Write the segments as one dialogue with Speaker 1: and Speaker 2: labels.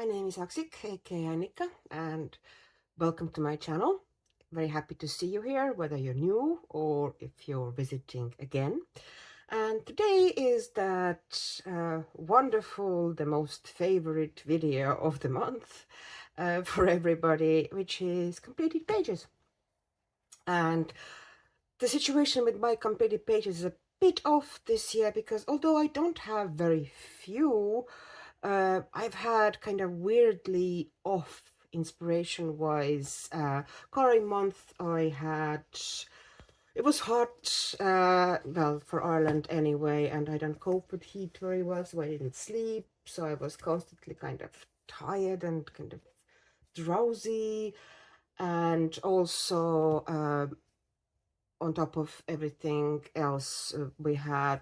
Speaker 1: My name is Aksik, aka Annika, and welcome to my channel. Very happy to see you here, whether you're new or if you're visiting again. And today is that wonderful, the most favorite video of the month for everybody, which is completed pages. And the situation with my completed pages is a bit off this year because although I don't have very few, I've had kind of weirdly off inspiration-wise. Coloring month I had, it was hot, well, for Ireland anyway, and I don't cope with heat very well, so I didn't sleep, so I was constantly kind of tired and kind of drowsy, and also on top of everything else, we had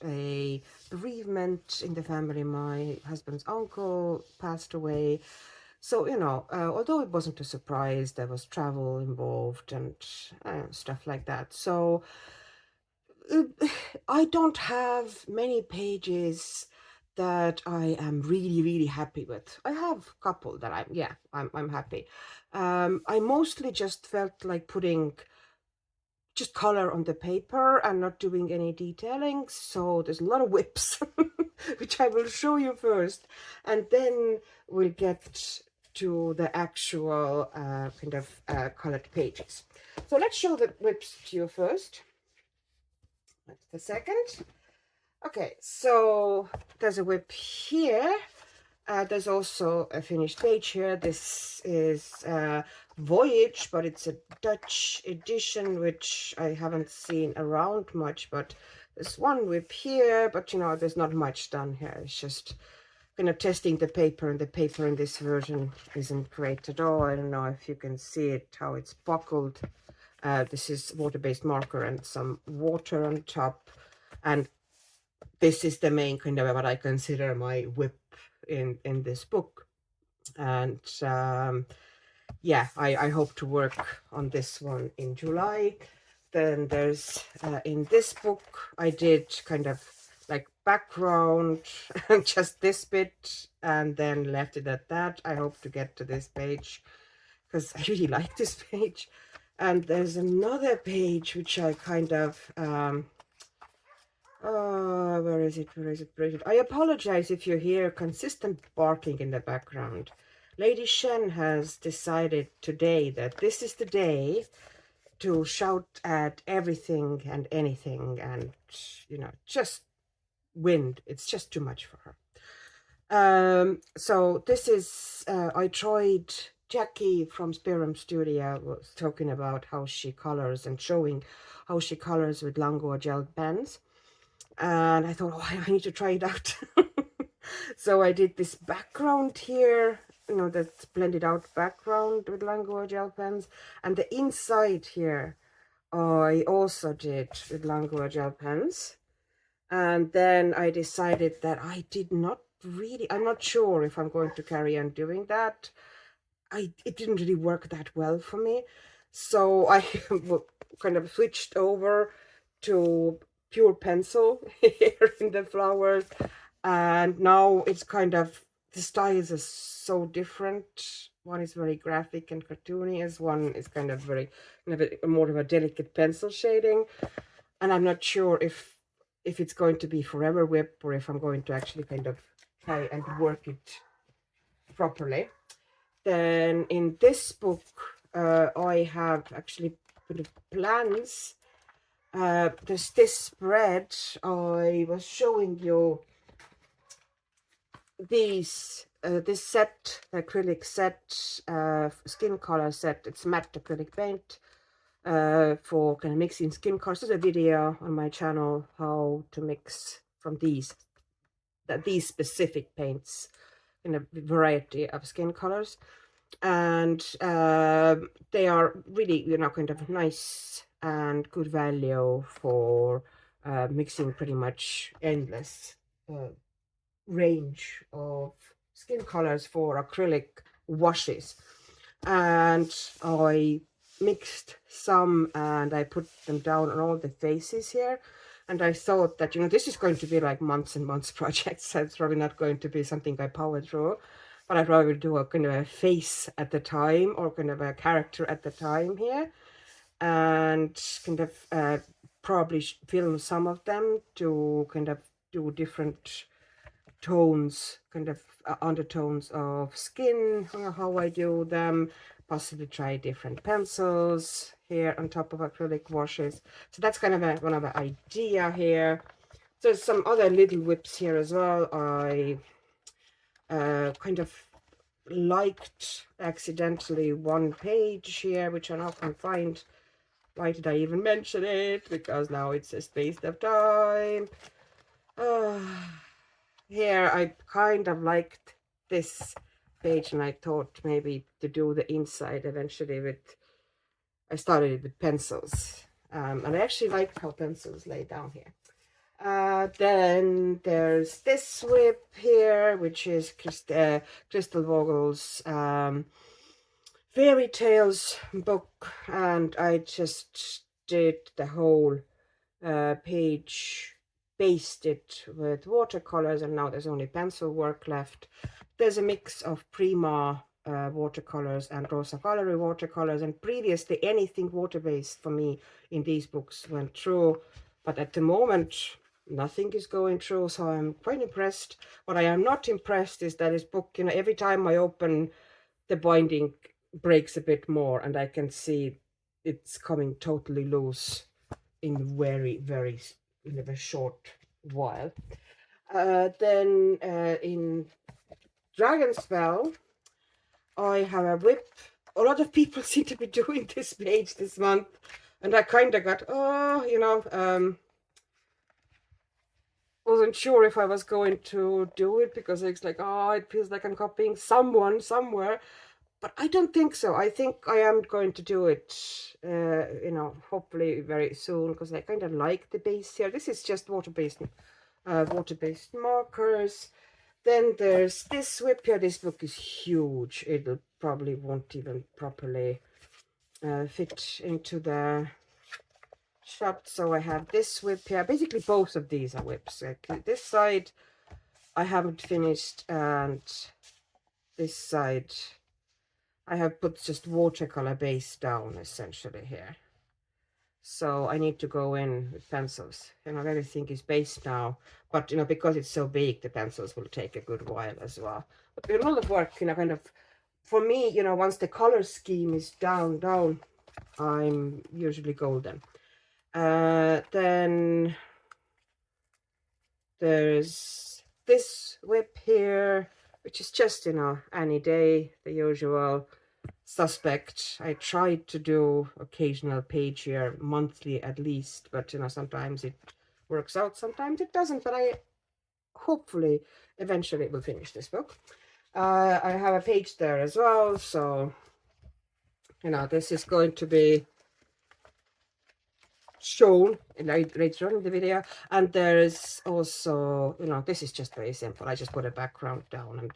Speaker 1: a bereavement in the family. My husband's uncle passed away. So, although it wasn't a surprise, there was travel involved and stuff like that. So uh, I don't have many pages that I am really, really happy with. I have a couple that I'm happy. I mostly just felt like putting just color on the paper and not doing any detailing. So there's a lot of whips, which I will show you first. And then we'll get to the actual colored pages. So let's show the whips to you first. That's the second. Okay, so there's a whip here. There's also a finished page here. This is Voyage, but it's a Dutch edition, which I haven't seen around much, but there's one whip here, but there's not much done here. It's just kind of testing the paper, and the paper in this version isn't great at all. I don't know if you can see it, how it's buckled. This is water-based marker and some water on top, and this is the main kind of what I consider my whip in this book. And yeah, I hope to work on this one in July. Then there's in this book I did kind of like background and just this bit, and then left it at that. I hope to get to this page because I really like this page. And there's another page which I kind of oh, where is it? Where is it? Where is it? I apologize if you hear consistent barking in the background. Lady Shen has decided today that this is the day to shout at everything and anything, and, just wind. It's just too much for her. So this is, I tried, Jackie from Spirum Studio was talking about how she colors and showing how she colors with Lango gel pens. And I thought, oh, I need to try it out. So I did this background here, that's blended out background with Lango gel pens. And the inside here, I also did with Lango gel pens. And then I decided that I'm not sure if I'm going to carry on doing that. It didn't really work that well for me. So I kind of switched over to pure pencil here in the flowers, and now it's kind of, the styles are so different. One is very graphic and cartoony, as one is kind of very more of a delicate pencil shading, and I'm not sure if it's going to be forever whip or if I'm going to actually kind of try and work it properly. Then in this book I have actually put plans. There's this spread. I was showing you these, this set, the acrylic set, skin color set. It's matte acrylic paint for kind of mixing skin colors. There's a video on my channel how to mix from these specific paints in a variety of skin colors. And they are really, kind of nice and good value for mixing pretty much endless range of skin colors for acrylic washes. And I mixed some and I put them down on all the faces here. And I thought that, this is going to be like months and months project, so it's probably not going to be something I power through. but I'd rather do a kind of a face at the time or kind of a character at the time here, and kind of probably film some of them to kind of do different tones, kind of undertones of skin, how I do them, possibly try different pencils here on top of acrylic washes. So that's kind of one of the idea here. There's some other little WIPs here as well. I kind of liked accidentally one page here, which I now can't find. Why did I even mention it? Because now it's a waste of time. Here I kind of liked this page, and I thought maybe to do the inside eventually with, I started it with pencils, and I actually like how pencils lay down here. Then there's this WIP here, which is Crystal Vogel's Fairy Tales book, and I just did the whole page, basted it with watercolors, and now there's only pencil work left. There's a mix of Prima watercolors and Rosa Gallery watercolors, and previously anything water-based for me in these books went through, but at the moment nothing is going through, so I'm quite impressed. What I am not impressed is that this book, you know, every time I open the binding breaks a bit more, and I can see it's coming totally loose in very in a very short while. Then in Dragonspell, I have a WIP. A lot of people seem to be doing this page this month, and I kind of got, oh, you know, wasn't sure if I was going to do it, because it's like, oh, it feels like I'm copying someone somewhere, but I don't think so. I think I am going to do it, you know, hopefully very soon, because I kind of like the base here. This is just water-based markers. Then there's this WIP here. This book is huge. It'll probably won't even properly fit into the shot. So I have this WIP here. Basically, both of these are WIPs. Like this side I haven't finished, and this side I have put just watercolor base down essentially here. So I need to go in with pencils. You know, everything is based now, but you know, because it's so big, the pencils will take a good while as well. But a lot of work, you know, kind of, for me, you know, once the color scheme is down, I'm usually golden. Then there's this WIP here, which is just, you know, any day, the usual suspect. I tried to do occasional page here, monthly at least, but you know, sometimes it works out, sometimes it doesn't, but I hopefully eventually will finish this book. I have a page there as well, so you know, this is going to be shown later on in the video. And there's also, you know, this is just very simple. I just put a background down, and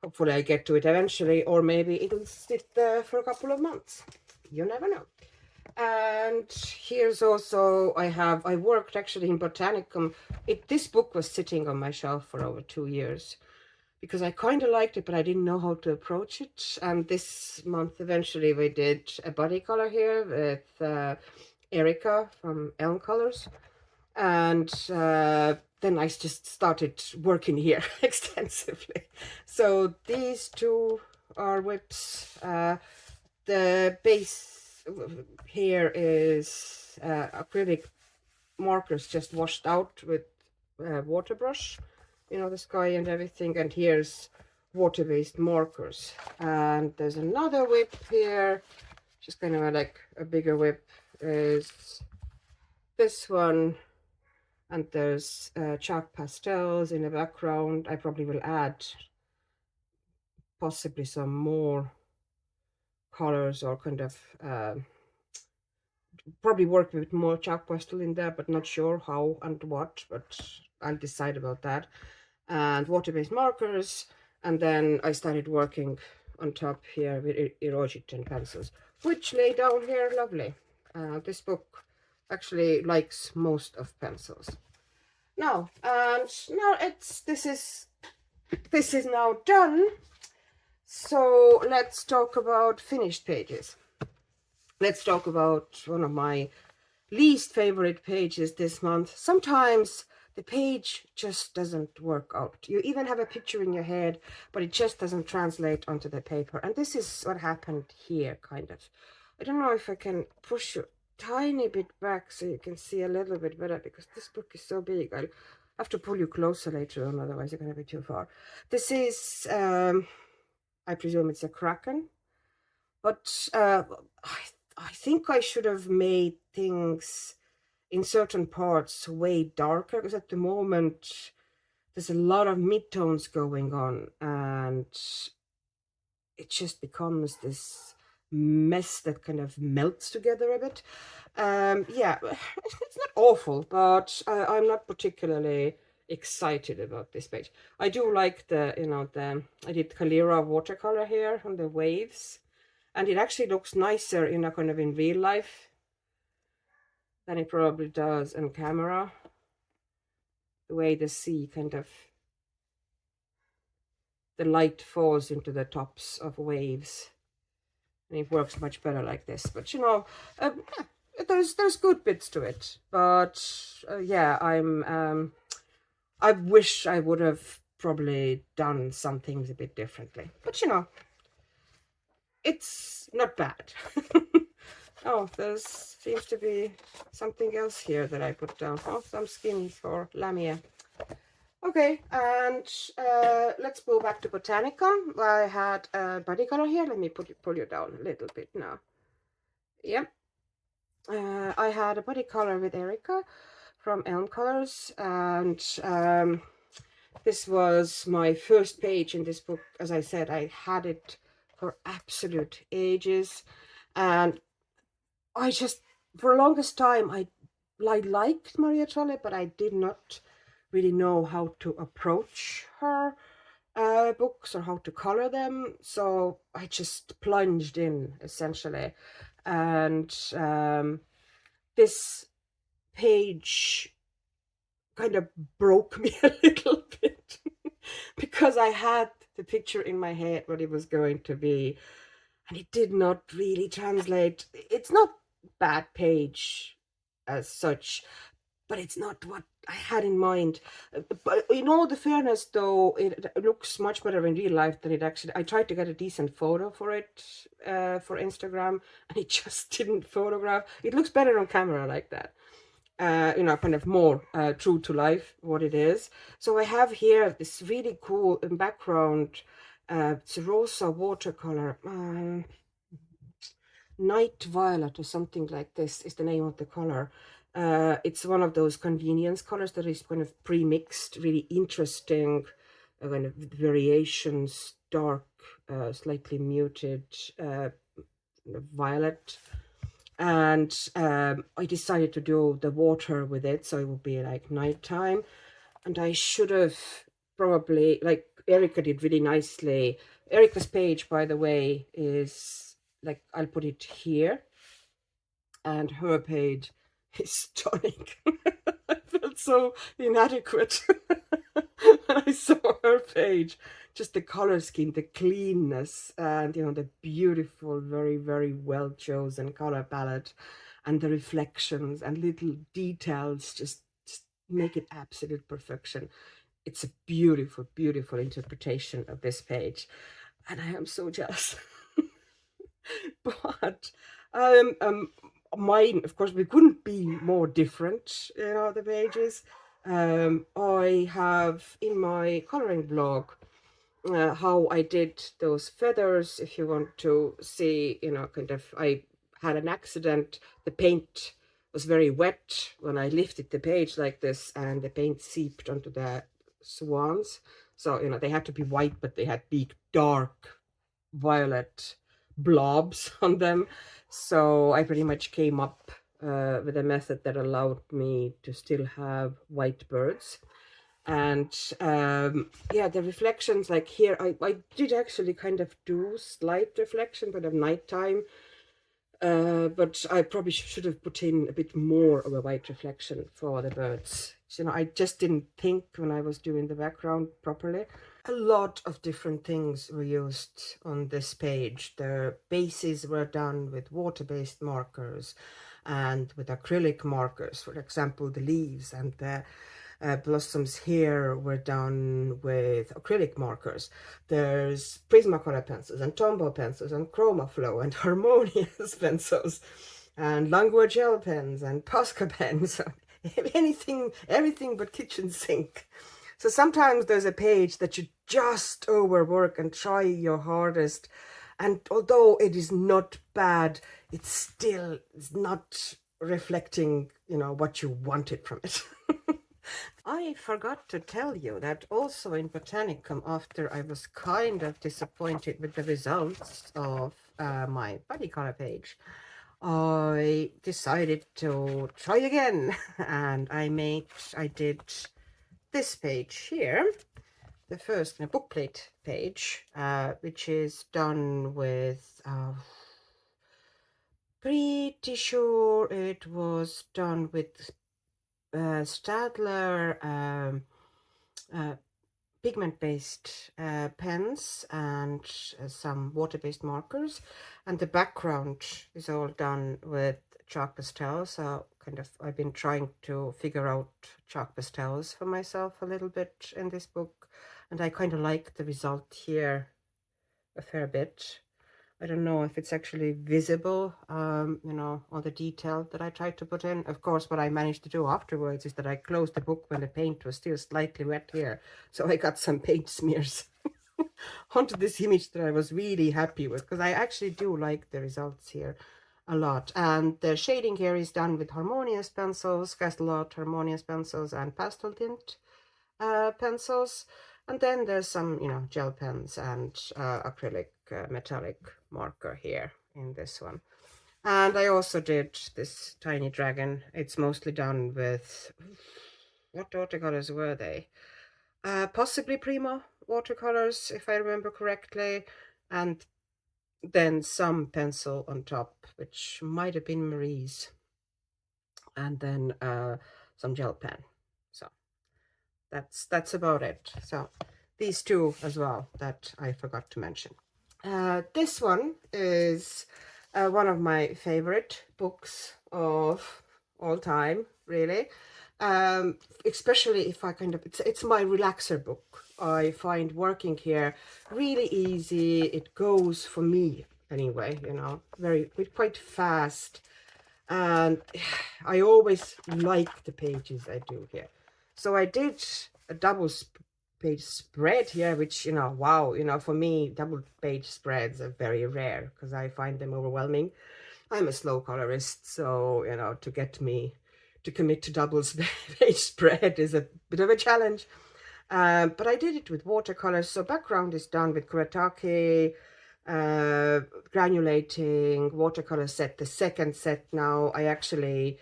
Speaker 1: hopefully I get to it eventually, or maybe it'll sit there for a couple of months. You never know. And here's also, I worked actually in Botanicum. This book was sitting on my shelf for over 2 years because I kind of liked it, but I didn't know how to approach it. And this month, eventually, we did a body color here with Erica from Elm Colors. And then I just started working here extensively. So these two are WIPs. The base here is acrylic markers just washed out with water brush, you know, the sky and everything. And here's water-based markers. And there's another WIP here, just kind of like a bigger WIP, is this one. And there's chalk pastels in the background. I probably will add possibly some more colors, or kind of probably work with more chalk pastel in there, but not sure how and what, but I'll decide about that. And water-based markers. And then I started working on top here with Erogitan pencils, which lay down here lovely. This book actually likes most of pencils. Now, and now this is now done. So let's talk about finished pages. Let's talk about one of my least favorite pages this month. Sometimes the page just doesn't work out. You even have a picture in your head, but it just doesn't translate onto the paper. And this is what happened here, kind of. I don't know if I can push you a tiny bit back so you can see a little bit better, because this book is so big. I'll have to pull you closer later on, otherwise you're going to be too far. This is, I presume it's a Kraken, but I think I should have made things in certain parts way darker, because at the moment there's a lot of midtones going on and it just becomes this mess that kind of melts together a bit. Yeah, it's not awful, but I'm not particularly excited about this page. I do like the, I did Calera watercolor here on the waves, and it actually looks nicer in a kind of in real life than it probably does on camera. The way the sea kind of, the light falls into the tops of waves, and it works much better like this. But there's good bits to it, but yeah, I wish I would have probably done some things a bit differently, but it's not bad. Oh, there seems to be something else here that I put down. Oh, some skin for Lamia. Okay, and let's go back to Botanica. I had a body color here. Let me pull you down a little bit now. Yep. I had a body color with Erica from Elm Colors, and this was my first page in this book. As I said, I had it for absolute ages, and I just, for the longest time, I liked Maria Trolle, but I did not really know how to approach her books or how to color them. So I just plunged in, essentially. And this page kind of broke me a little bit because I had the picture in my head what it was going to be, and it did not really translate. It's not bad page as such, but it's not what I had in mind. But in all the fairness, though, it looks much better in real life than it actually. I tried to get a decent photo for it for Instagram, and it just didn't photograph. It looks better on camera like that. Kind of more true to life what it is. So I have here this really cool background. It's a rosa watercolor. Night Violet or something like this is the name of the color. It's one of those convenience colors that is kind of pre-mixed, really interesting kind of variations, dark, slightly muted violet. And I decided to do the water with it, so it would be like nighttime. And I should have probably, like Erica did really nicely. Erica's page, by the way, is like, I'll put it here, and her page is stunning. I felt so inadequate when I saw her page. Just the color scheme, the cleanness, and the beautiful, very, very well chosen color palette, and the reflections and little details just make it absolute perfection. It's a beautiful, beautiful interpretation of this page, and I am so jealous. But mine, of course, we couldn't be more different, the pages. I have in my coloring blog how I did those feathers. If you want to see, kind of, I had an accident. The paint was very wet when I lifted the page like this, and the paint seeped onto the swans. So, they had to be white, but they had big, dark, violet blobs on them. So I pretty much came up with a method that allowed me to still have white birds. And yeah, the reflections, like here, I did actually kind of do slight reflection, but at nighttime, But I probably should have put in a bit more of a white reflection for the birds. You know, I just didn't think when I was doing the background properly. A lot of different things were used on this page. The bases were done with water-based markers and with acrylic markers. For example, the leaves and the blossoms here were done with acrylic markers. There's Prismacolor pencils and Tombow pencils and Chromaflow and Harmonious pencils and Langua gel pens and Posca pens. Anything, everything but kitchen sink. So sometimes there's a page that you just overwork and try your hardest. And although it is not bad, it's still not reflecting, you know, what you wanted from it. I forgot to tell you that also in Botanicum, after I was kind of disappointed with the results of my body color page, I decided to try again. And I did this page here, the first bookplate page, which is done with, pretty sure it was done with Stadler pigment-based pens and some water-based markers, and the background is all done with chalk pastels. So kind of I've been trying to figure out chalk pastels for myself a little bit in this book, and I kind of like the result here a fair bit. I don't know if it's actually visible, you know, all the detail that I tried to put in. Of course, what I managed to do afterwards is that I closed the book when the paint was still slightly wet here. So I got some paint smears onto this image that I was really happy with, because I actually do like the results here a lot. And the shading here is done with Harmonious pencils, Castelot Harmonious pencils, and pastel tint pencils. And then there's some, you know, gel pens and acrylic metallic marker here in this one. And I also did this tiny dragon. It's mostly done with, what watercolors were they? Possibly Prima watercolors, if I remember correctly. And then some pencil on top, which might have been Marie's. And then some gel pen. So that's about it. So these two as well that I forgot to mention. This one is one of my favorite books of all time, really. Especially if I kind of, it's my relaxer book. I find working here really easy. It goes for me anyway, you know, quite fast. And I always like the pages I do here. So I did a double page spread here, which, you know, wow, you know, for me, double page spreads are very rare because I find them overwhelming. I'm a slow colorist, so, you know, to get me to commit to double page spread is a bit of a challenge. But I did it with watercolors. So background is done with Kuretake, granulating, watercolor set. The second set now I actually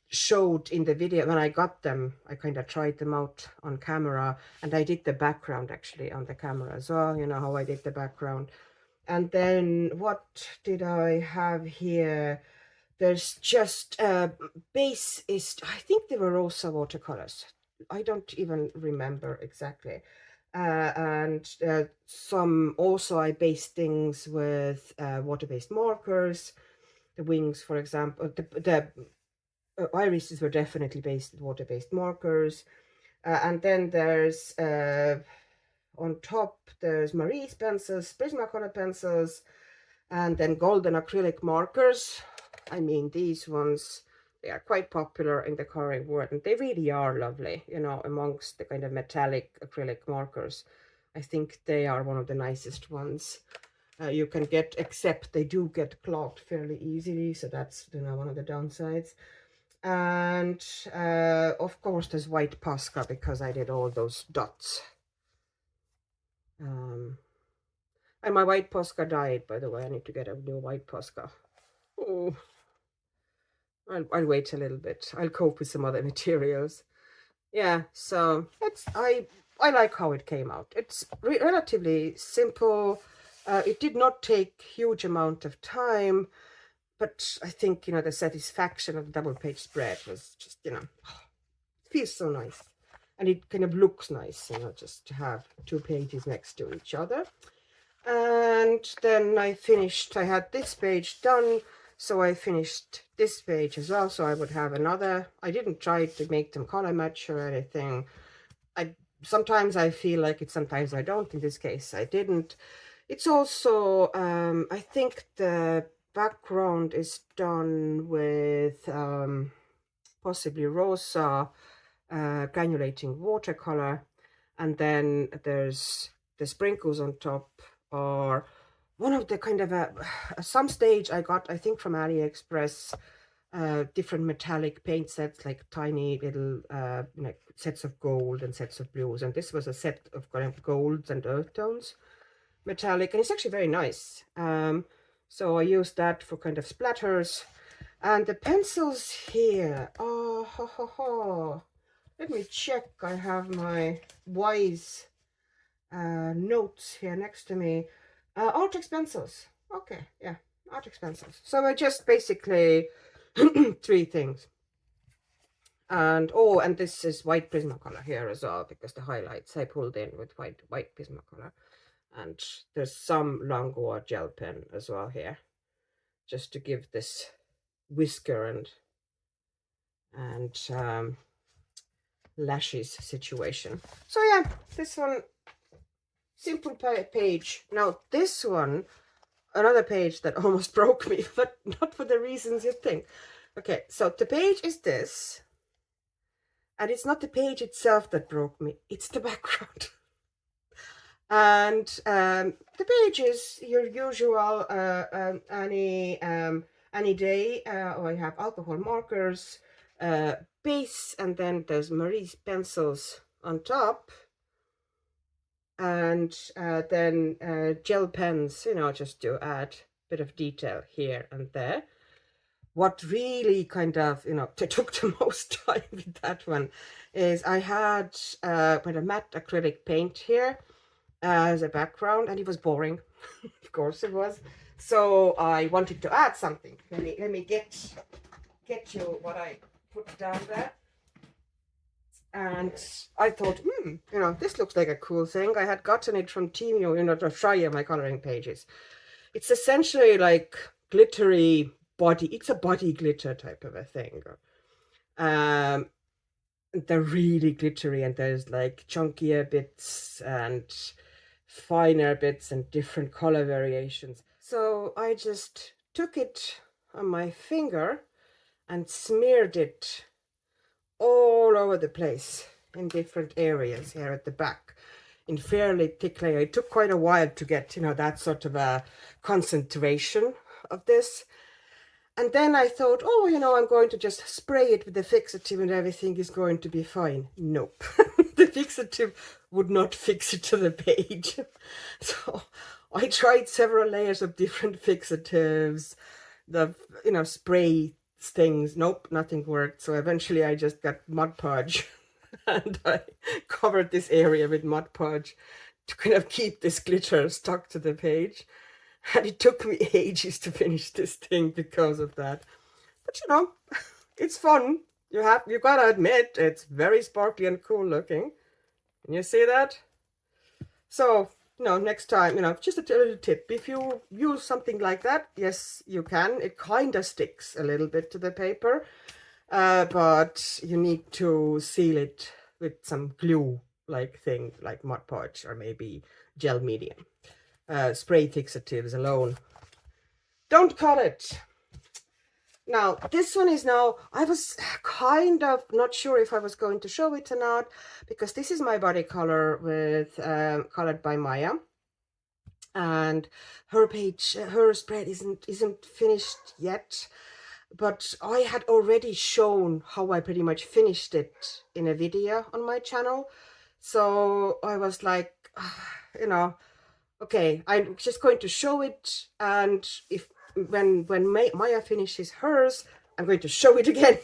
Speaker 1: showed in the video when I got them. I kind of tried them out on camera, and I did the background actually on the camera as well. You know how I did the background. And then what did I have here? There's just base is, I think they were also watercolors. I don't even remember exactly. And some also I based things with water-based markers. The wings, for example, the irises were definitely based with water-based markers. And then there's on top there's Marie's pencils, Prismacolor pencils, and then golden acrylic markers. I mean, these ones, they are quite popular in the coloring world, and they really are lovely, you know, amongst the kind of metallic acrylic markers. I think they are one of the nicest ones you can get, except they do get clogged fairly easily, so that's, you know, one of the downsides. And of course there's white Posca because I did all those dots. And my white Posca died, by the way. I need to get a new white Posca. Oh, I'll wait a little bit. I'll cope with some other materials. Yeah, so I like how it came out. It's relatively simple. It did not take huge amount of time, but I think, you know, the satisfaction of the double page spread was just, you know, it feels so nice. And it kind of looks nice, you know, just to have two pages next to each other. And then I had this page done, so I finished this page as well, so I would have another. I didn't try to make them color match or anything. Sometimes I feel like it, sometimes I don't. In this case I didn't. It's also I think the background is done with possibly rosa granulating watercolor, and then there's the sprinkles on top, or one of the kind of at some stage I got, I think from AliExpress, different metallic paint sets, like tiny little like sets of gold and sets of blues, and this was a set of kind of golds and earth tones metallic, and it's actually very nice. So I used that for kind of splatters. And the pencils here, oh ho ho ho, let me check. I have my Wise notes here next to me. Artex pencils. Okay, yeah, Artex pencils. So I just basically three things. And oh, and this is white Prismacolor here as well, because the highlights I pulled in with white Prismacolor. And there's some Langor gel pen as well here, just to give this whisker and lashes situation. So yeah, this one, simple page. Now this one, another page that almost broke me, but not for the reasons you think. Okay, so the page is this, and it's not the page itself that broke me, it's the background. And the page is your usual any day. I have alcohol markers, base, and then there's Marie's pencils on top, and then gel pens, you know, just to add a bit of detail here and there. What really kind of, you know, took the most time with that one is I had with a matte acrylic paint here as a background, and it was boring. Of course it was. So I wanted to add something. Let me get you what I put down there. And I thought, you know, this looks like a cool thing. I had gotten it from Temu, you know, to try my coloring pages. It's essentially like glittery body. It's a body glitter type of a thing. They're really glittery, and there's like chunkier bits and finer bits and different color variations. So I just took it on my finger and smeared it all over the place in different areas here at the back in fairly thick layer. It took quite a while to get, you know, that sort of a concentration of this. And then I thought, oh, you know, I'm going to just spray it with the fixative and everything is going to be fine. Nope. The fixative would not fix it to the page. So I tried several layers of different fixatives, the, you know, spray things. Nope, nothing worked. So eventually I just got Mod Podge and I covered this area with Mod Podge to kind of keep this glitter stuck to the page. And it took me ages to finish this thing because of that. But you know, it's fun. You gotta admit, it's very sparkly and cool looking. Can you see that? So, you know, next time, you know, just a little tip. If you use something like that, yes, you can. It kind of sticks a little bit to the paper, but you need to seal it with some glue-like thing, like Mod Podge or maybe gel medium. Spray fixatives alone don't cut it. Now this one is now, I was kind of not sure if I was going to show it or not, because this is my body color with colored by Maia, and her spread isn't finished yet, but I had already shown how I pretty much finished it in a video on my channel. So I was like, you know, okay, I'm just going to show it, and if when Maia finishes hers, I'm going to show it again.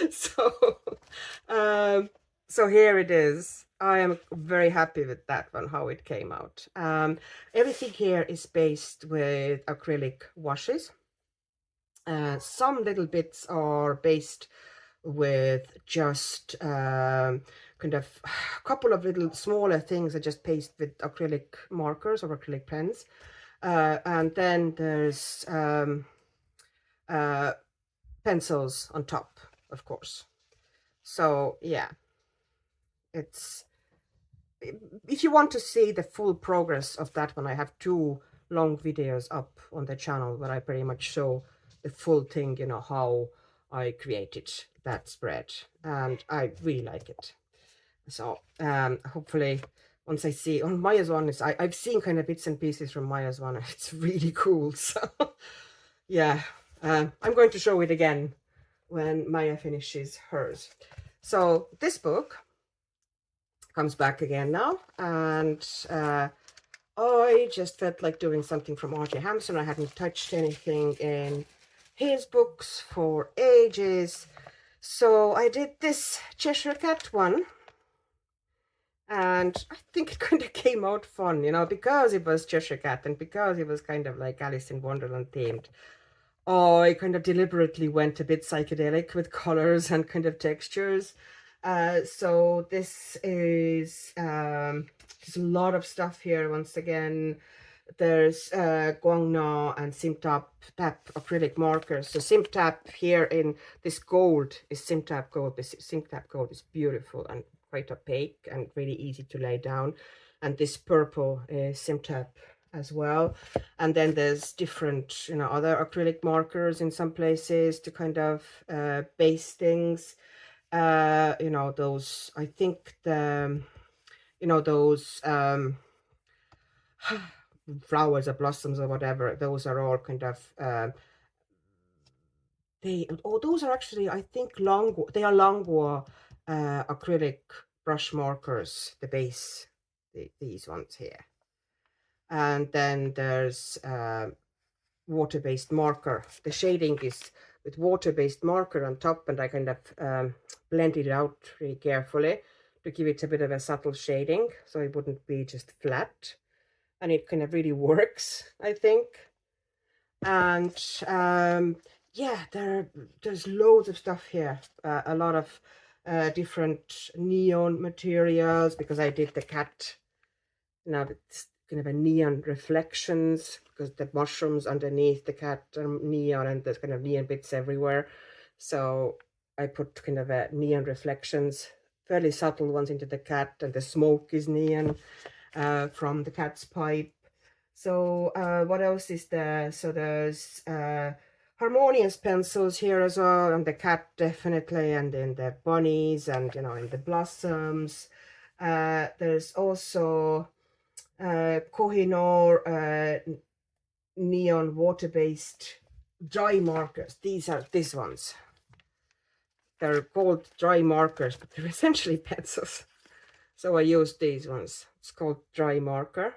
Speaker 1: So here it is. I am very happy with that one, how it came out. Everything here is based with acrylic washes. Some little bits are based with just kind of a couple of little smaller things I just paste with acrylic markers or acrylic pens. And then there's pencils on top, of course. So yeah, it's, if you want to see the full progress of that one, I have 2 long videos up on the channel where I pretty much show the full thing, you know, how I created that spread, and I really like it. So hopefully once I see on Maya's one, I've seen kind of bits and pieces from Maya's one, and it's really cool. So yeah, I'm going to show it again when Maya finishes hers. So this book comes back again now, and I just felt like doing something from R.J. Hampson. I hadn't touched anything in his books for ages, so I did this Cheshire Cat one, and I think it kind of came out fun, you know, because it was Cheshire Cat and because it was kind of like Alice in Wonderland themed. I kind of deliberately went a bit psychedelic with colors and kind of textures. So this is, there's a lot of stuff here. Once again, there's Guangna and Simtap acrylic markers. So Simtap here in this gold is Simtap gold. This Simtap gold is beautiful and quite opaque and really easy to lay down. And this purple is Simtap as well. And then there's different, you know, other acrylic markers in some places to kind of base things. You know, those, I think the, you know, those flowers or blossoms or whatever, those are all kind of those are actually, I think, they are Longboa acrylic brush markers, the base, these ones here. And then there's water-based marker. The shading is with water-based marker on top, and I kind of blended it out really carefully to give it a bit of a subtle shading so it wouldn't be just flat. And it kind of really works, I think. And yeah, there's loads of stuff here. A lot of different neon materials, because I did the cat. Now it's kind of a neon reflections, because the mushrooms underneath the cat are neon, and there's kind of neon bits everywhere. So I put kind of a neon reflections, fairly subtle ones into the cat, and the smoke is neon from the cat's pipe. So what else is there? So there's harmonious pencils here as well, and the cat definitely, and then the bunnies, and you know, in the blossoms. There's also Kohinoor neon water-based dry markers. These are these ones. They're called dry markers, but they're essentially pencils. So I used these ones. It's called dry marker,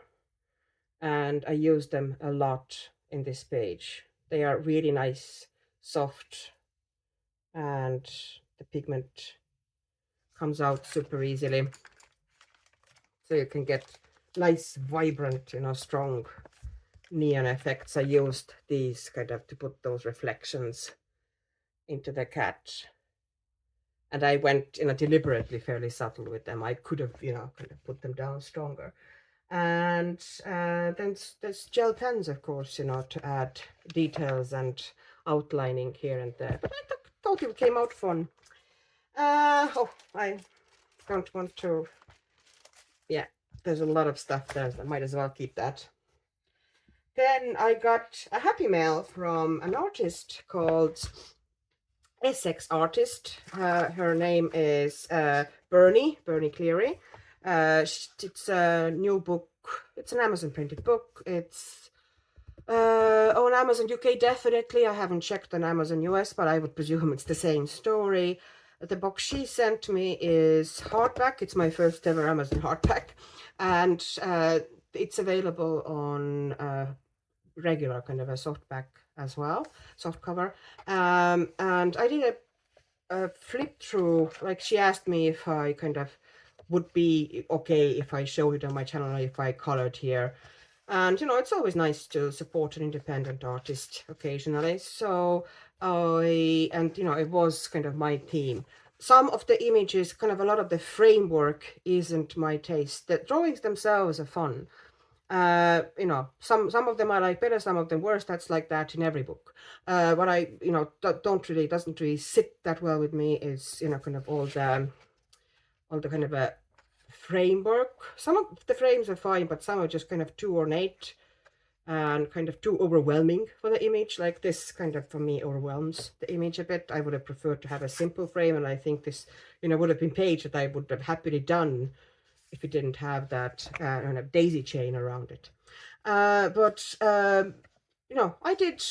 Speaker 1: and I use them a lot in this page. They are really nice, soft, and the pigment comes out super easily. So you can get nice, vibrant, you know, strong neon effects. I used these kind of to put those reflections into the cat. And I went, you know, deliberately fairly subtle with them. I could have, you know, kind of put them down stronger. And then there's gel pens, of course, you know, to add details and outlining here and there. But I thought it came out fun. Oh, I don't want to, yeah, there's a lot of stuff there, so I might as well keep that. Then I got a happy mail from an artist called Essex Artist. Her name is Bernie Cleary. It's a new book. It's an Amazon printed book. It's on Amazon UK, definitely. I haven't checked on Amazon US, but I would presume it's the same story. The book she sent me is hardback. It's my first ever Amazon hardback, and it's available on regular kind of a softback as well, soft cover. And I did a flip through. Like, she asked me if I kind of would be okay if I showed it on my channel or if I colored here. And, you know, it's always nice to support an independent artist occasionally. So and, you know, it was kind of my theme. Some of the images, kind of a lot of the framework isn't my taste. The drawings themselves are fun. You know, some of them I like better, some of them worse. That's like that in every book. What I, you know, doesn't really sit that well with me is, you know, kind of all the kind of a framework. Some of the frames are fine, but some are just kind of too ornate and kind of too overwhelming for the image. Like this kind of, for me, overwhelms the image a bit. I would have preferred to have a simple frame, and I think this, you know, would have been page that I would have happily done if it didn't have that kind of daisy chain around it. But you know, I did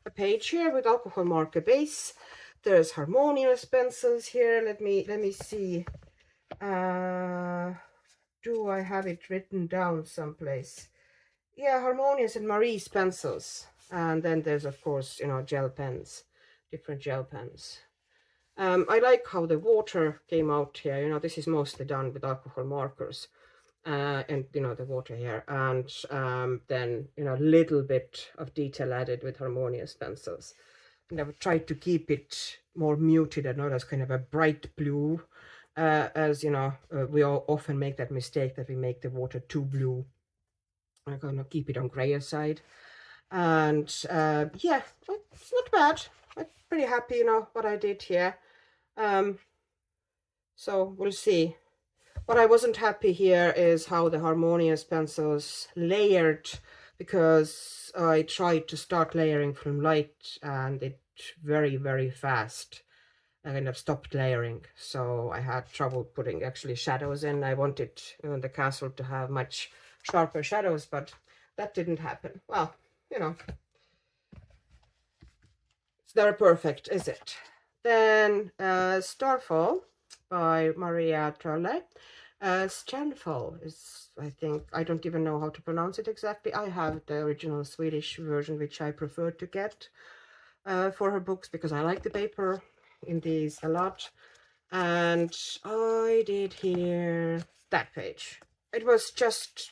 Speaker 1: a page here with alcohol marker base. There's harmonious pencils here. Let me see. Do I have it written down someplace? Yeah, harmonious and Marie's pencils. And then there's, of course, you know, gel pens, different gel pens. I like how the water came out here. You know, this is mostly done with alcohol markers. And, you know, the water here. And then, you know, a little bit of detail added with harmonious pencils. And I've tried to keep it more muted and not as kind of a bright blue. As, you know, we all often make that mistake that we make the water too blue. I'm going to keep it on grayer side. And yeah, it's not bad. I'm pretty happy, you know, what I did here. So we'll see. What I wasn't happy here is how the harmonious pencils layered, because I tried to start layering from light and it very, very fast. I kind of stopped layering, so I had trouble putting actually shadows in. I wanted the castle to have much sharper shadows, but that didn't happen. Well, you know, it's never perfect, is it? Then Starfall by Maria Trolle. Strandfall is, I think, I don't even know how to pronounce it exactly. I have the original Swedish version, which I prefer to get for her books because I like the paper in these a lot. And I did here that page. It was just,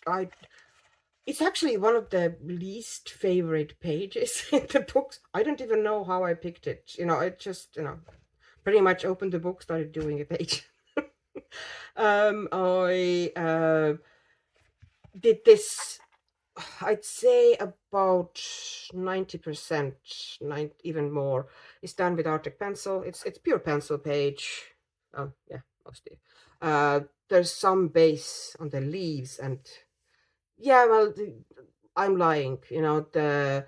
Speaker 1: it's actually one of the least favorite pages in the books. I don't even know how I picked it. You know, it just, you know, pretty much opened the book, started doing a page. I did this, I'd say about 90%, even more, is done with Arctic pencil. It's pure pencil page. Oh, yeah, mostly. There's some base on the leaves, and yeah, well, I'm lying. You know, the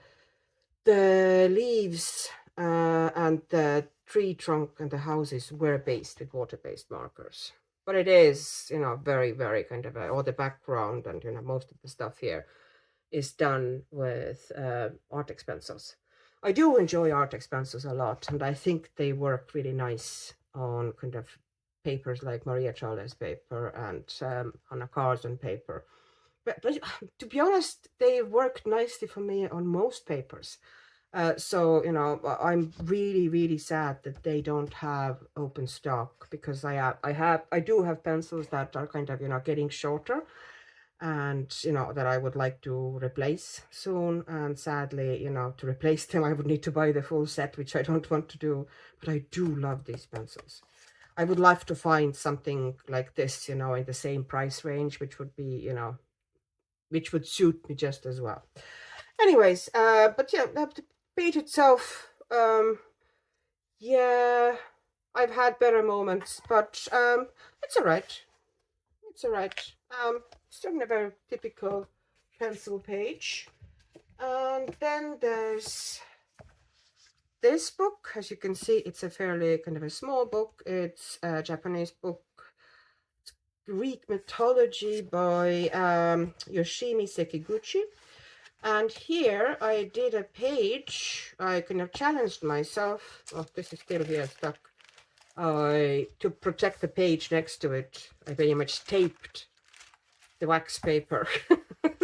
Speaker 1: leaves and the tree trunk and the houses were based with water-based markers. But it is, you know, very, very kind of all the background and, you know, most of the stuff here is done with Artex pencils. I do enjoy Artex pencils a lot, and I think they work really nice on kind of papers like Maria Trolle's paper and Hannah Carson paper. But to be honest, they work nicely for me on most papers. So, you know, I'm really, really sad that they don't have open stock, because I do have pencils that are kind of, you know, getting shorter, and, you know, that I would like to replace soon. And sadly, you know, to replace them, I would need to buy the full set, which I don't want to do. But I do love these pencils. I would love to find something like this, you know, in the same price range, which would be, you know, which would suit me just as well. Anyways, but yeah, the page itself, yeah, I've had better moments, but it's all right. It's all right. Still a very typical pencil page. And then there's this book. As you can see, it's a fairly kind of a small book. It's a Japanese book. It's Greek mythology by Yoshimi Sekiguchi. And here I did a page. I kind of challenged myself. Oh, this is still here stuck. To protect the page next to it, I very much taped the wax paper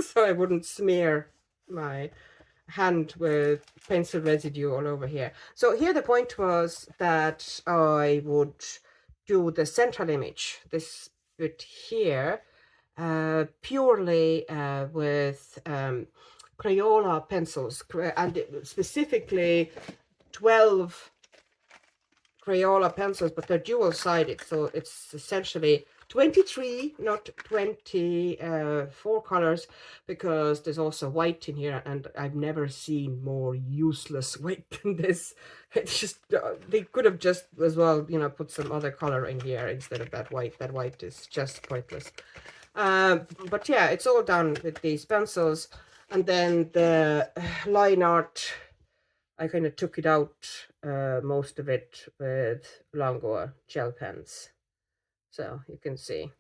Speaker 1: so I wouldn't smear my hand with pencil residue all over here. So here the point was that I would do the central image, this bit here, purely with Crayola pencils, and specifically 12 Crayola pencils, but they're dual-sided, so it's essentially 23, not 24 colors, because there's also white in here, and I've never seen more useless white than this. It's just, they could have just as well, you know, put some other color in here instead of that white. That white is just pointless. But yeah, it's all done with these pencils. And then the line art, I kind of took it out, most of it, with Longo gel pens. So you can see.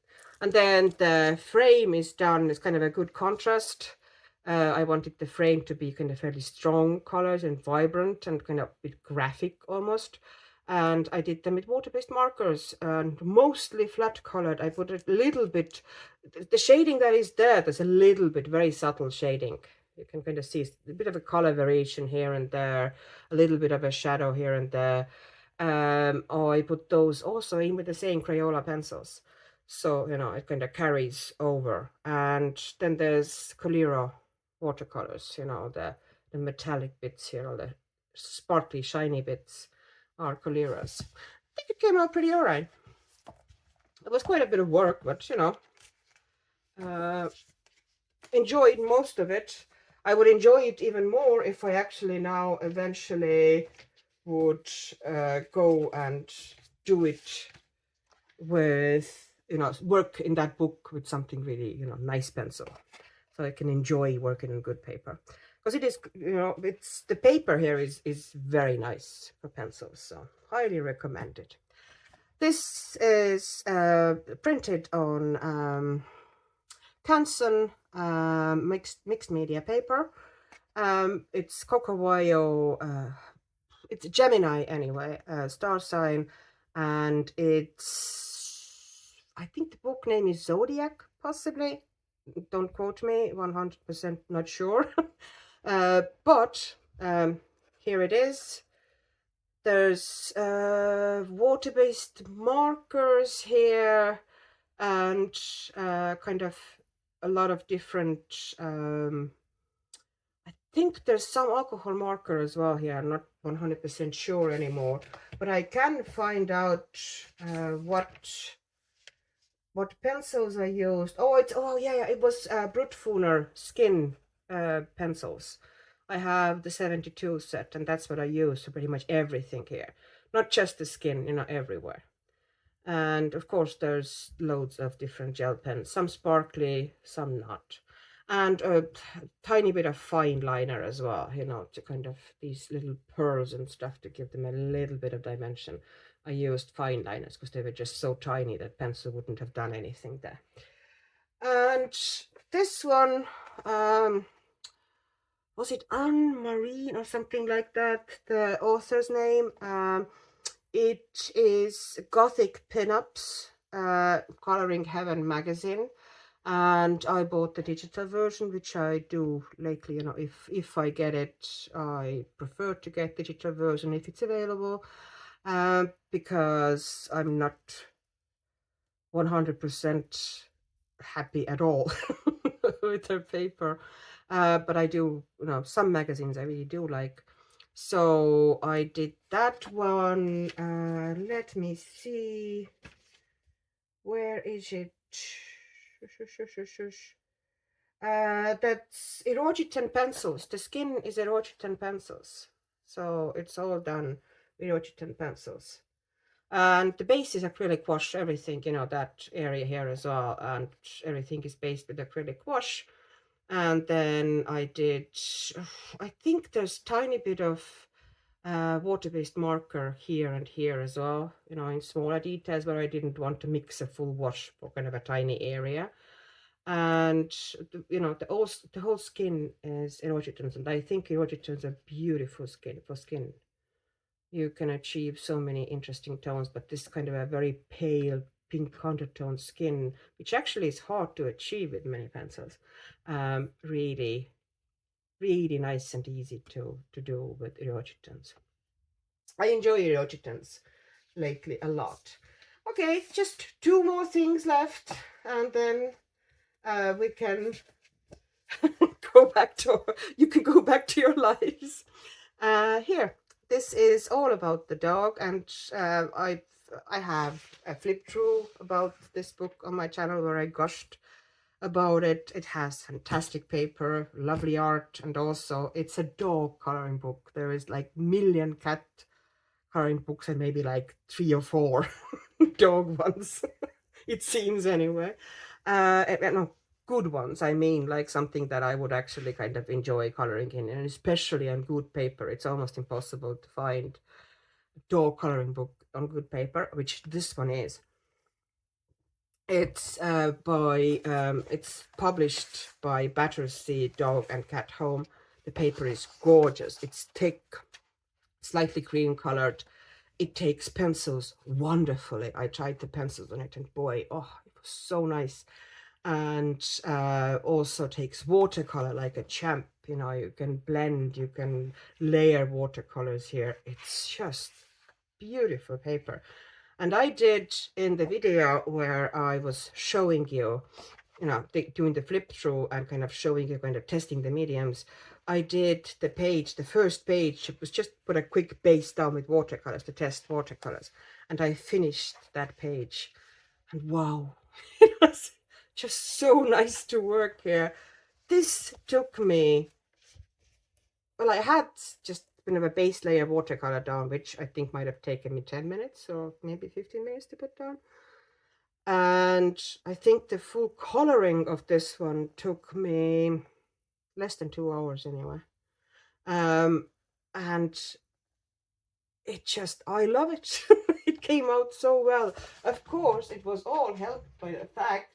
Speaker 1: And then the frame is done. It's kind of a good contrast. I wanted the frame to be kind of fairly strong colors and vibrant and kind of a bit graphic almost. And I did them with water-based markers and mostly flat colored. I put a little bit, the shading that is there, there's a little bit, very subtle shading. You can kind of see a bit of a color variation here and there, a little bit of a shadow here and there. I put those also in with the same Crayola pencils. So, you know, it kind of carries over. And then there's Coliro watercolors, you know, the metallic bits here, all the sparkly, shiny bits are Coliros. I think it came out pretty all right. It was quite a bit of work, but, you know, enjoyed most of it. I would enjoy it even more if I actually now eventually would go and do it with, you know, work in that book with something really, you know, nice pencil, so I can enjoy working in good paper, because it is, you know, it's, the paper here is very nice for pencils, so highly recommended. This is printed on Canson mixed media paper. It's Cocowayo, it's Gemini anyway, star sign, and it's, I think the book name is Zodiac, possibly. Don't quote me, 100% not sure. But here it is. There's water-based markers here, and kind of a lot of different, I think there's some alcohol marker as well here. I'm not 100% sure anymore, but I can find out what pencils I used. Oh, it's, oh yeah, it was Brutfuner skin pencils. I have the 72 set, and that's what I use for pretty much everything here. Not just the skin, you know, everywhere. And of course, there's loads of different gel pens, some sparkly, some not. And a tiny bit of fine liner as well, you know, to kind of these little pearls and stuff to give them a little bit of dimension. I used fine liners because they were just so tiny that pencil wouldn't have done anything there. And this one, was it Anne Marie or something like that, the author's name? It is Gothic Pinups, Coloring Heaven magazine, and I bought the digital version, which I do lately. You know, if I get it, I prefer to get digital version if it's available, because I'm not 100% happy at all with their paper. But I do, you know, some magazines I really do like. So I did that one. Let me see. Where is it? That's Erogitan pencils. The skin is Erogitan pencils. So it's all done with Erogitan pencils. And the base is acrylic wash, everything, you know, that area here as well. And everything is based with acrylic wash. And then I did, I think there's tiny bit of water-based marker here and here as well, you know, in smaller details where I didn't want to mix a full wash for kind of a tiny area. And, you know, the whole skin is erogitons, and I think erogitons are beautiful skin for skin. You can achieve so many interesting tones, but this kind of a very pale pink undertone skin, which actually is hard to achieve with many pencils, really, really nice and easy to do with erogitons. I enjoy erogitons lately a lot. Okay, just two more things left, and then we can go back to, you can go back to your lives. Here, this is all about the dog, and I have a flip through about this book on my channel where I gushed about it. It has fantastic paper, lovely art, and also it's a dog coloring book. There is like million cat coloring books and maybe like 3 or 4 dog ones. It seems anyway. No, good ones. I mean, like something that I would actually kind of enjoy coloring in, and especially on good paper. It's almost impossible to find a dog coloring book on good paper, which this one is. It's it's published by Battersea Dog and Cat Home. The paper is gorgeous. It's thick, slightly cream colored. It takes pencils wonderfully. I tried the pencils on it, and boy, oh, it was so nice. And also takes watercolor like a champ. You know, you can blend, you can layer watercolors here. It's just beautiful paper. And I did in the video where I was showing you, you know, doing the flip through and kind of showing you, kind of testing the mediums. I did the page, the first page, it was just put a quick base down with watercolors to test watercolors. And I finished that page. And wow, it was just so nice to work here. This took me, well, I had just kind of a base layer watercolor down, which I think might have taken me 10 minutes or maybe 15 minutes to put down. And I think the full coloring of this one took me less than 2 hours anyway. And it just, I love it. It came out so well. Of course, it was all helped by the fact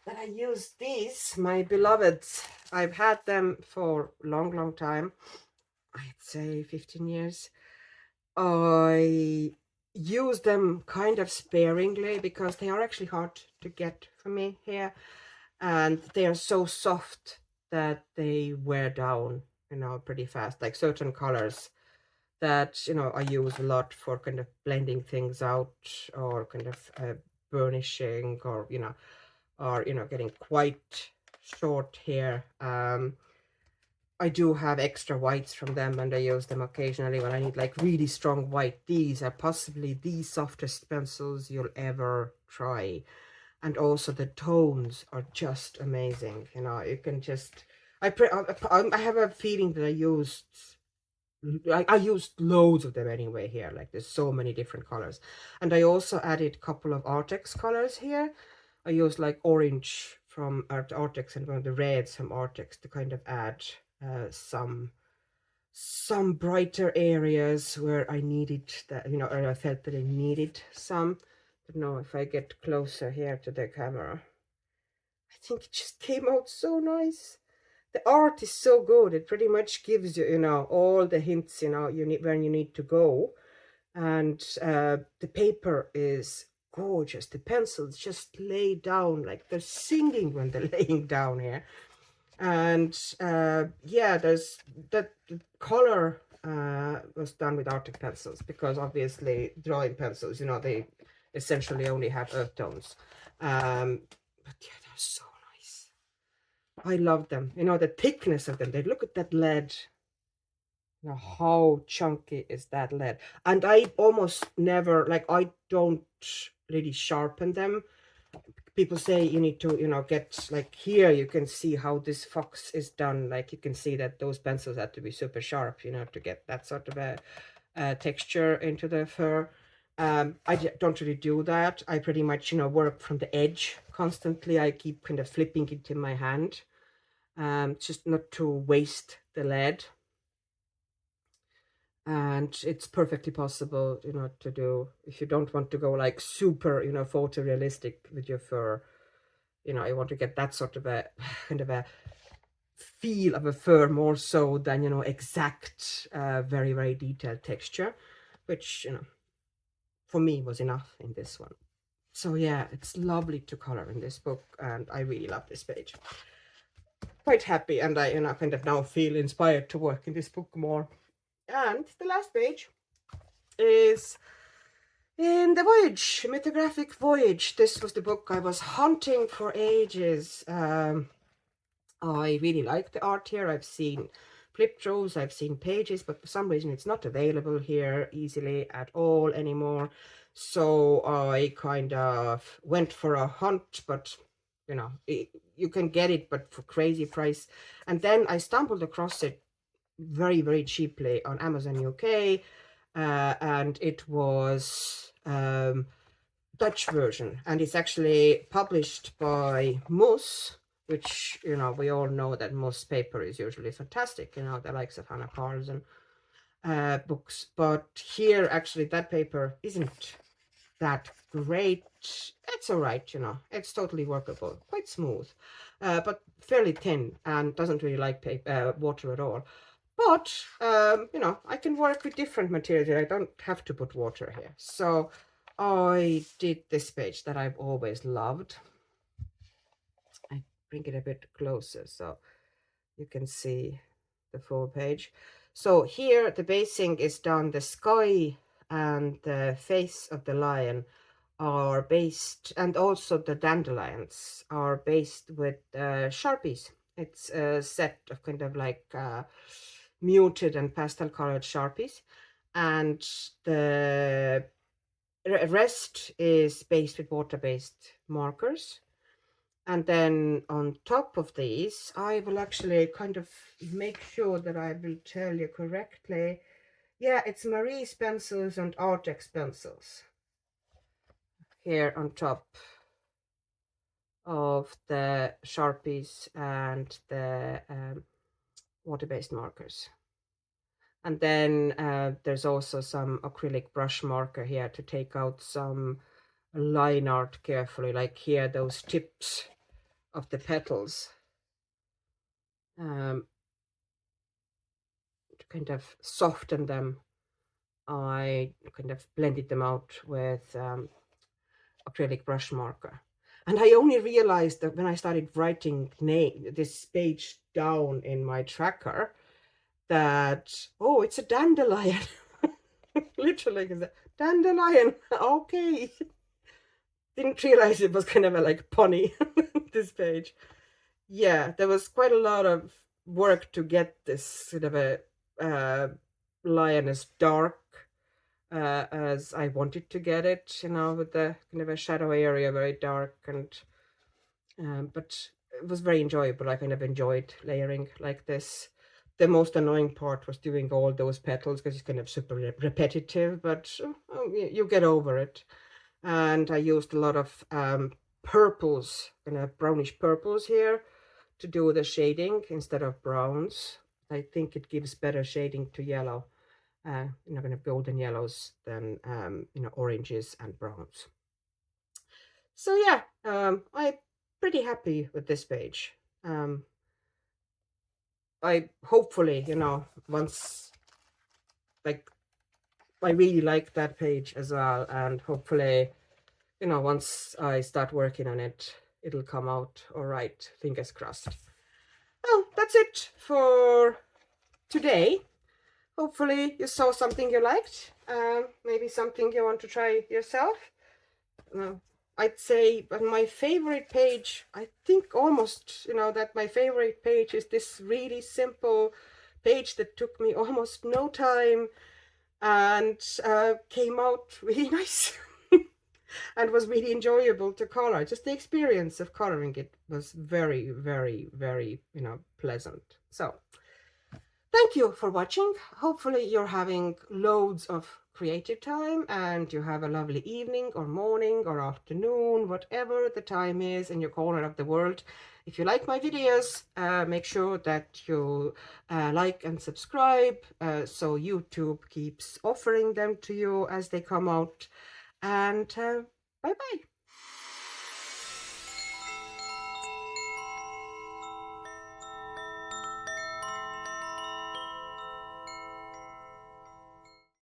Speaker 1: that I used these, my beloveds. I've had them for a long, long time. I'd say 15 years. I use them kind of sparingly because they are actually hard to get for me here. And they are so soft that they wear down, you know, pretty fast. Like certain colors that, you know, I use a lot for kind of blending things out or kind of burnishing or, you know, getting quite short hair. I do have extra whites from them, and I use them occasionally when I need like really strong white. These are possibly the softest pencils you'll ever try. And also the tones are just amazing. You know, you can just, I have a feeling that I used loads of them anyway here. Like there's so many different colors. And I also added a couple of Artex colors here. I used like orange from Artex and one of the reds from Artex to kind of add some brighter areas where I needed that, you know, or I felt that I needed some. But no, if I get closer here to the camera, I think it just came out so nice. The art is so good. It pretty much gives you, you know, all the hints, you know, you need when you need to go. And the paper is gorgeous. The pencils just lay down like they're singing when they're laying down here. And yeah, there's that color was done with Arctic pencils because obviously drawing pencils, you know, they essentially only have earth tones. But yeah, they're so nice. I love them. You know, the thickness of them. They look at that lead. You know, how chunky is that lead? And I almost never, like, I don't really sharpen them. People say you need to, you know, get, like here you can see how this fox is done. Like you can see that those pencils have to be super sharp, you know, to get that sort of a texture into the fur. I don't really do that. I pretty much, you know, work from the edge constantly. I keep kind of flipping it in my hand, just not to waste the lead. And it's perfectly possible, you know, to do if you don't want to go like super, you know, photorealistic with your fur. You know, you want to get that sort of a kind of a feel of a fur more so than, you know, exact, very, very detailed texture, which, you know, for me was enough in this one. So yeah, it's lovely to color in this book, and I really love this page. Quite happy, and I, you know, kind of now feel inspired to work in this book more. And the last page is In the Voyage, Mythographic Voyage, this was the book I was hunting for ages. I really like the art here. I've seen flip throughs, I've seen pages, but for some reason it's not available here easily at all anymore. So I kind of went for a hunt, but you know, you can get it, but for crazy price. And then I stumbled across it very, very cheaply on Amazon UK, and it was Dutch version, and it's actually published by Moos, which, you know, we all know that Moos paper is usually fantastic, you know, the likes of Hannah Carlson books. But here, actually, that paper isn't that great. It's all right, you know, it's totally workable, quite smooth, but fairly thin and doesn't really like paper, water at all. But, you know, I can work with different materials. I don't have to put water here. So I did this page that I've always loved. I bring it a bit closer so you can see the full page. So here the basing is done. The sky and the face of the lion are based, and also the dandelions are based with Sharpies. It's a set of kind of like muted and pastel colored Sharpies, and the rest is based with water-based markers. And then on top of these, I will actually kind of make sure that I will tell you correctly. Yeah, it's Marie's pencils and Artex pencils here on top of the Sharpies and the water-based markers. And then there's also some acrylic brush marker here to take out some line art carefully, like here, those tips of the petals. To kind of soften them, I kind of blended them out with acrylic brush marker. And I only realized that when I started writing this page down in my tracker, that, oh, it's a dandelion. Literally, it's a dandelion. Okay. Didn't realize it was kind of a like punny, this page. Yeah, there was quite a lot of work to get this sort of a lion as dark as I wanted to get it, you know, with the kind of a shadow area, very dark, and but it was very enjoyable. I kind of enjoyed layering like this. The most annoying part was doing all those petals because it's kind of super repetitive, but you get over it. And I used a lot of purples, kind of brownish purples here to do the shading instead of browns. I think it gives better shading to yellow, you know, kind of golden yellows than, you know, oranges and browns. So yeah, I'm pretty happy with this page. I hopefully, you know, once, like, I really like that page as well, and hopefully, you know, once I start working on it, it'll come out all right, fingers crossed. Well, that's it for today. Hopefully you saw something you liked, maybe something you want to try yourself. I'd say, but my favorite page, I think almost, you know, that my favorite page is this really simple page that took me almost no time and came out really nice and was really enjoyable to color. Just the experience of coloring it was very, very, very, you know, pleasant. So thank you for watching. Hopefully you're having loads of creative time and you have a lovely evening or morning or afternoon, whatever the time is in your corner of the world. If you like my videos, make sure that you like and subscribe so YouTube keeps offering them to you as they come out. And bye-bye.